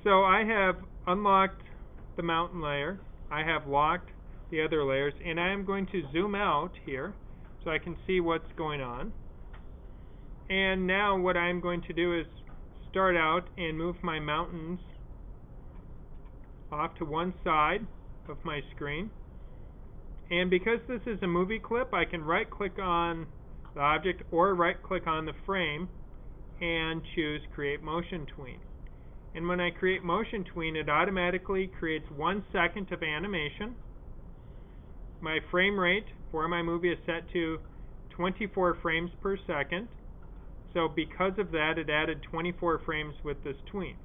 So I have unlocked the mountain layer. I have locked the other layers, and I am going to zoom out here so I can see what's going on. And now what I'm going to do is start out and move my mountains off to one side of my screen. And because this is a movie clip, I can right click on the object or right click on the frame and choose Create Motion Tween. And when I create Motion Tween, it automatically creates 1 second of animation. My frame rate for my movie is set to 24 frames per second. So because of that, it added 24 frames with this tween.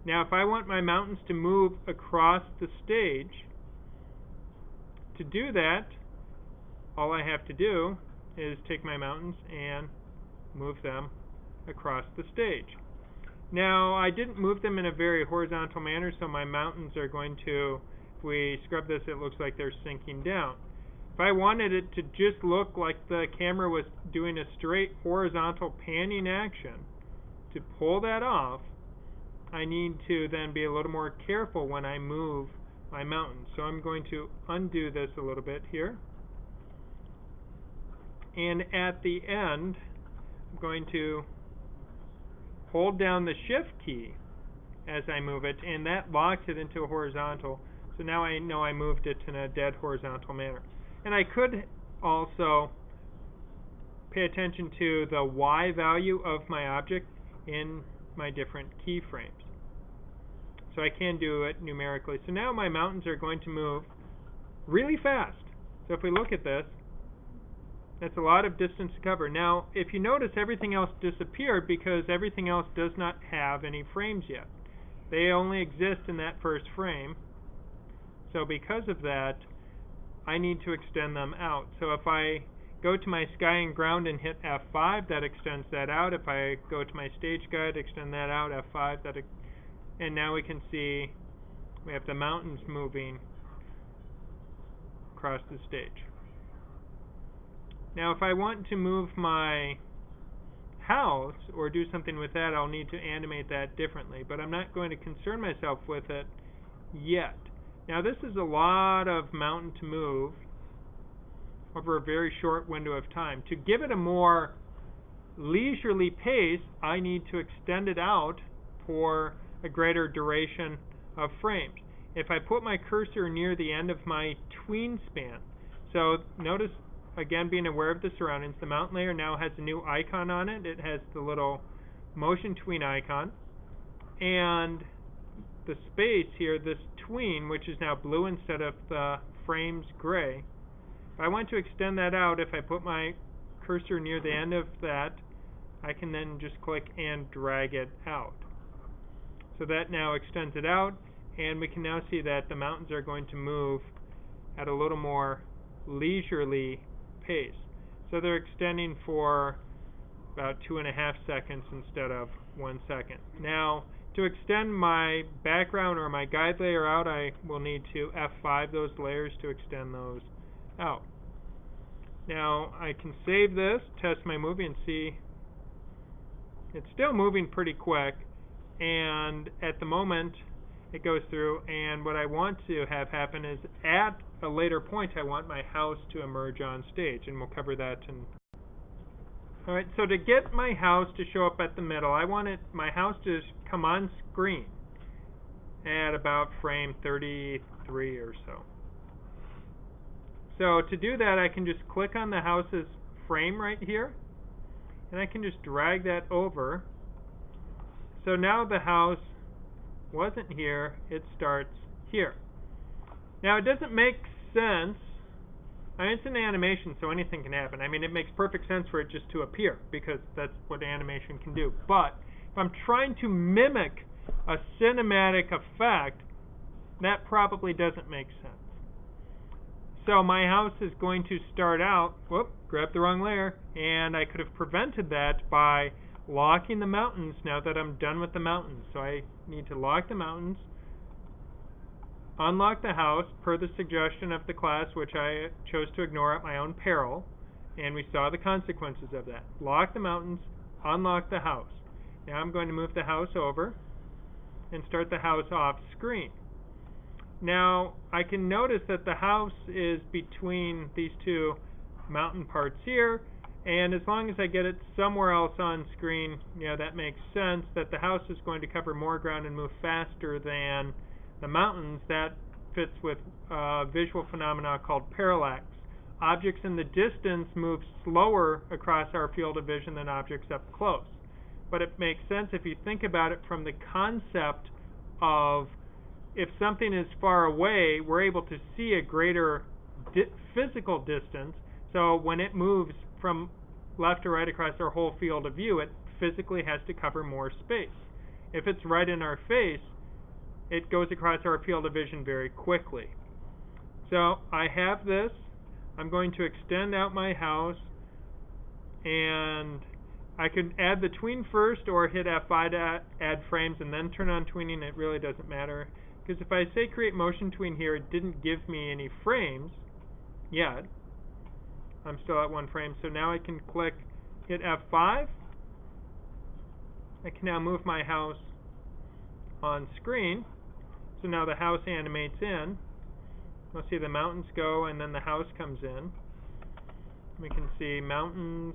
Now if I want my mountains to move across the stage, to do that, all I have to do is take my mountains and move them across the stage. Now I didn't move them in a very horizontal manner, so my mountains are going to, if we scrub this, it looks like they're sinking down. If I wanted it to just look like the camera was doing a straight horizontal panning action, to pull that off, I need to then be a little more careful when I move my mountains. So I'm going to undo this a little bit here. And at the end, I'm going to hold down the Shift key as I move it, and that locks it into a horizontal. So now I know I moved it in a dead horizontal manner. And I could also pay attention to the Y value of my object in my different keyframes. So I can do it numerically. So now my mountains are going to move really fast. So if we look at this, that's a lot of distance to cover. Now, if you notice, everything else disappeared because everything else does not have any frames yet. They only exist in that first frame. So because of that, I need to extend them out. So if I go to my sky and ground and hit F5, that extends that out. If I go to my stage guide, extend that out, F5, and now we can see we have the mountains moving across the stage. Now if I want to move my house or do something with that, I'll need to animate that differently, but I'm not going to concern myself with it yet. Now this is a lot of mountain to move over a very short window of time. To give it a more leisurely pace, I need to extend it out for a greater duration of frames. If I put my cursor near the end of my tween span, so notice, again, being aware of the surroundings, the mountain layer now has a new icon on it. It has the little motion tween icon, and the space here, this tween, which is now blue instead of the frames gray. If I want to extend that out, if I put my cursor near the end of that, I can then just click and drag it out. So that now extends it out, and we can now see that the mountains are going to move at a little more leisurely pace. So they're extending for about 2.5 seconds instead of 1 second. Now, to extend my background or my guide layer out, I will need to F5 those layers to extend those out. Now, I can save this, test my movie, and see it's still moving pretty quick. And at the moment, it goes through, and what I want to have happen is at a later point, I want my house to emerge on stage, and we'll cover that in. Alright, so to get my house to show up at the middle, I want my house to come on screen at about frame 33 or so. So to do that, I can just click on the house's frame right here, and I can just drag that over. So now the house wasn't here, it starts here. Now it doesn't make sense. I mean, it's an animation, so anything can happen. I mean, it makes perfect sense for it just to appear, because that's what animation can do. But if I'm trying to mimic a cinematic effect, that probably doesn't make sense. So my house is going to start out, whoop, grabbed the wrong layer, and I could have prevented that by locking the mountains now that I'm done with the mountains. So I need to lock the mountains, unlock the house per the suggestion of the class, which I chose to ignore at my own peril, and we saw the consequences of that. Lock the mountains, unlock the house. Now I'm going to move the house over, and start the house off screen. Now, I can notice that the house is between these two mountain parts here, and as long as I get it somewhere else on screen, that makes sense that the house is going to cover more ground and move faster than the mountains. That fits with a visual phenomena called parallax. Objects in the distance move slower across our field of vision than objects up close. But it makes sense if you think about it from the concept of if something is far away, we're able to see a greater physical distance. So when it moves from left to right across our whole field of view, it physically has to cover more space. If it's right in our face, it goes across our field of vision very quickly. So I have this. I'm going to extend out my house, and I could add the tween first or hit F5 to add frames and then turn on tweening. It really doesn't matter, because if I say create motion tween here, it didn't give me any frames yet. I'm still at 1 frame, so now I can hit F5. I can now move my house on screen. So now the house animates in. We'll see the mountains go, and then the house comes in. We can see mountains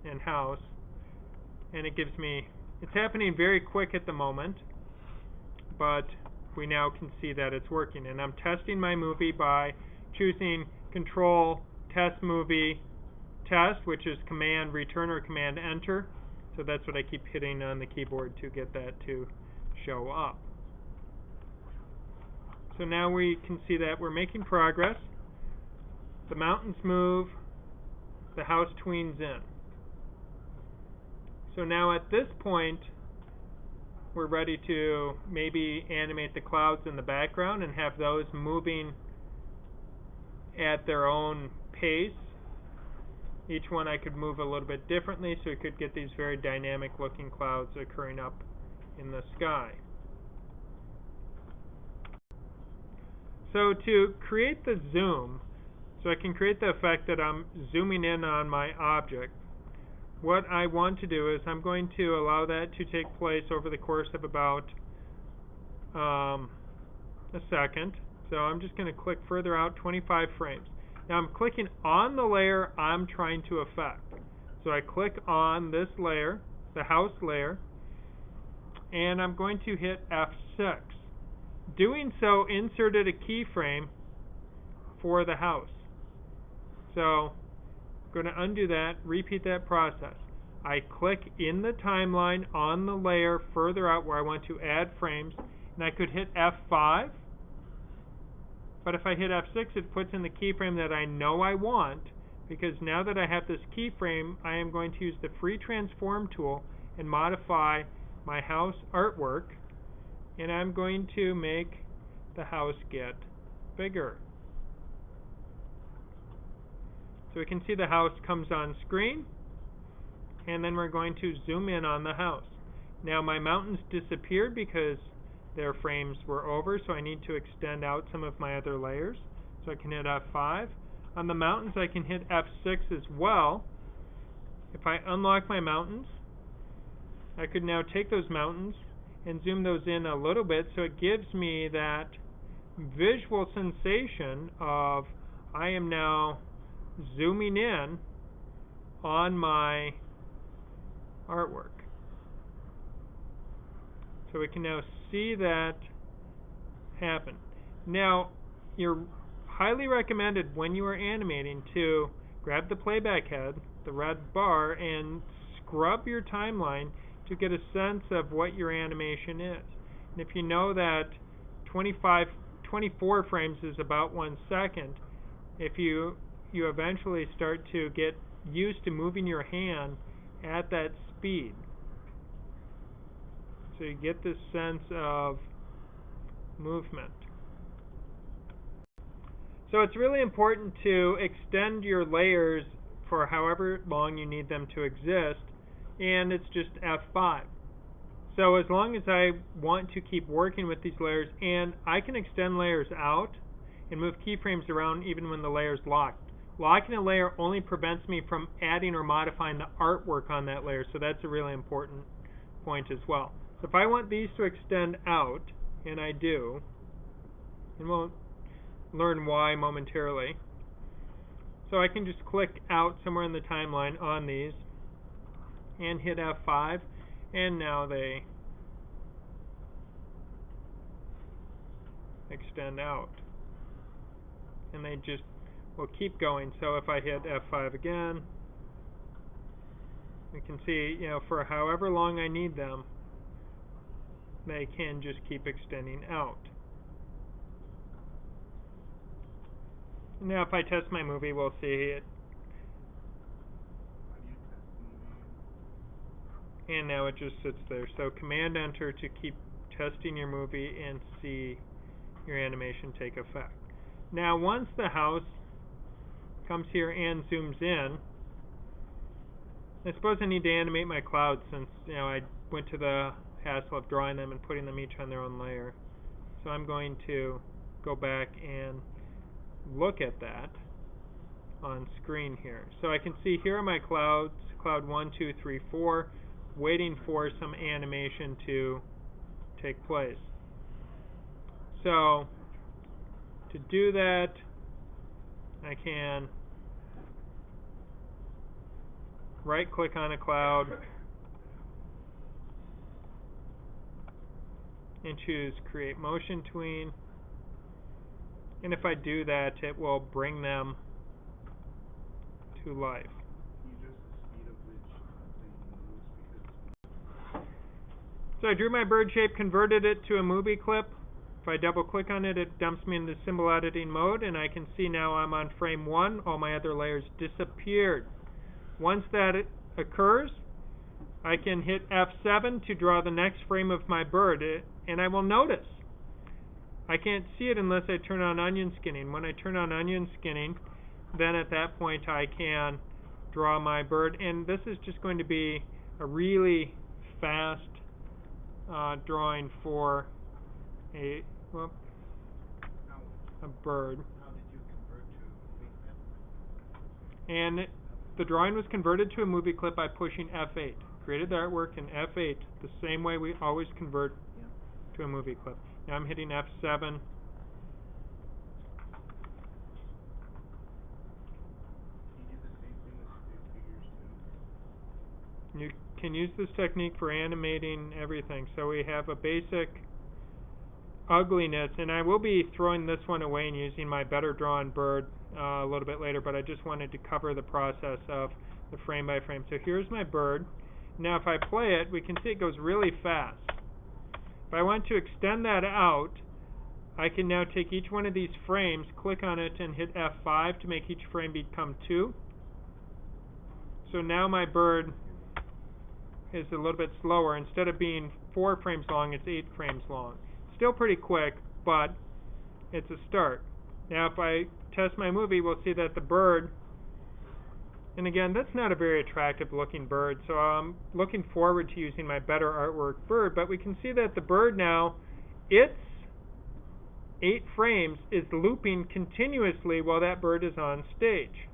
and house, and it gives me, it's happening very quick at the moment, but we now can see that it's working. And I'm testing my movie by choosing Control Test Movie Test, which is Command Return or Command Enter. So that's what I keep hitting on the keyboard to get that to show up. So now we can see that we're making progress. The mountains move, the house tweens in. So now at this point, we're ready to maybe animate the clouds in the background and have those moving at their own pace. Each one I could move a little bit differently, so we could get these very dynamic looking clouds occurring up in the sky. So to create the zoom, so I can create the effect that I'm zooming in on my object, what I want to do is I'm going to allow that to take place over the course of about a second. So I'm just going to click further out, 25 frames. Now I'm clicking on the layer I'm trying to affect. So I click on this layer, the house layer, and I'm going to hit F6. Doing so inserted a keyframe for the house. So I'm going to undo that, repeat that process. I click in the timeline on the layer further out where I want to add frames, and I could hit F5. But if I hit F6, it puts in the keyframe that I know I want, because now that I have this keyframe, I am going to use the free transform tool and modify my house artwork, and I'm going to make the house get bigger. So we can see the house comes on screen, and then we're going to zoom in on the house. Now my mountains disappeared because their frames were over, so I need to extend out some of my other layers. So I can hit F5. On the mountains, I can hit F6 as well. If I unlock my mountains, I could now take those mountains and zoom those in a little bit, so it gives me that visual sensation of I am now zooming in on my artwork. So we can now see that happen. Now, you're highly recommended when you are animating to grab the playback head, the red bar, and scrub your timeline to get a sense of what your animation is. And if you know that 24 frames is about 1 second, if you eventually start to get used to moving your hand at that speed. So you get this sense of movement. So it's really important to extend your layers for however long you need them to exist, and it's just F5. So as long as I want to keep working with these layers, and I can extend layers out and move keyframes around even when the layer is locked. Locking a layer only prevents me from adding or modifying the artwork on that layer, so that's a really important point as well. So if I want these to extend out, and I do, and we'll learn why momentarily. So I can just click out somewhere in the timeline on these and hit F5, and now they extend out. And they just will keep going. So if I hit F5 again, we can see, for however long I need them, they can just keep extending out. Now if I test my movie, we'll see it. And now it just sits there. So Command Enter to keep testing your movie and see your animation take effect. Now once the house comes here and zooms in, I suppose I need to animate my clouds since I went to the hassle of drawing them and putting them each on their own layer. So I'm going to go back and look at that on screen here. So I can see here are my clouds, cloud 1, 2, 3, 4, waiting for some animation to take place. So to do that, I can right click on a cloud and choose Create Motion Tween. And if I do that, it will bring them to life. So I drew my bird shape, converted it to a movie clip. If I double click on it, it dumps me into symbol editing mode, and I can see now I'm on frame 1. All my other layers disappeared. Once that occurs, I can hit F7 to draw the next frame of my bird, and I will notice I can't see it unless I turn on onion skinning. When I turn on onion skinning, then at that point I can draw my bird, and this is just going to be a really fast drawing for a bird. How did you convert to a movie clip? And the drawing was converted to a movie clip by pushing F8. Created the artwork in F8, the same way we always convert to a movie clip. Now I'm hitting F7. You do the same thing with stick figures too? You can use this technique for animating everything. So we have a basic ugliness, and I will be throwing this one away and using my better drawn bird a little bit later, but I just wanted to cover the process of the frame by frame. So here's my bird. Now if I play it, we can see it goes really fast. If I want to extend that out, I can now take each one of these frames, click on it, and hit F5 to make each frame become 2. So now my bird is a little bit slower. Instead of being 4 frames long, it's 8 frames long. Still pretty quick, but it's a start. Now if I test my movie, we'll see that the bird, and again, that's not a very attractive looking bird, so I'm looking forward to using my better artwork bird, but we can see that the bird now, its 8 frames is looping continuously while that bird is on stage.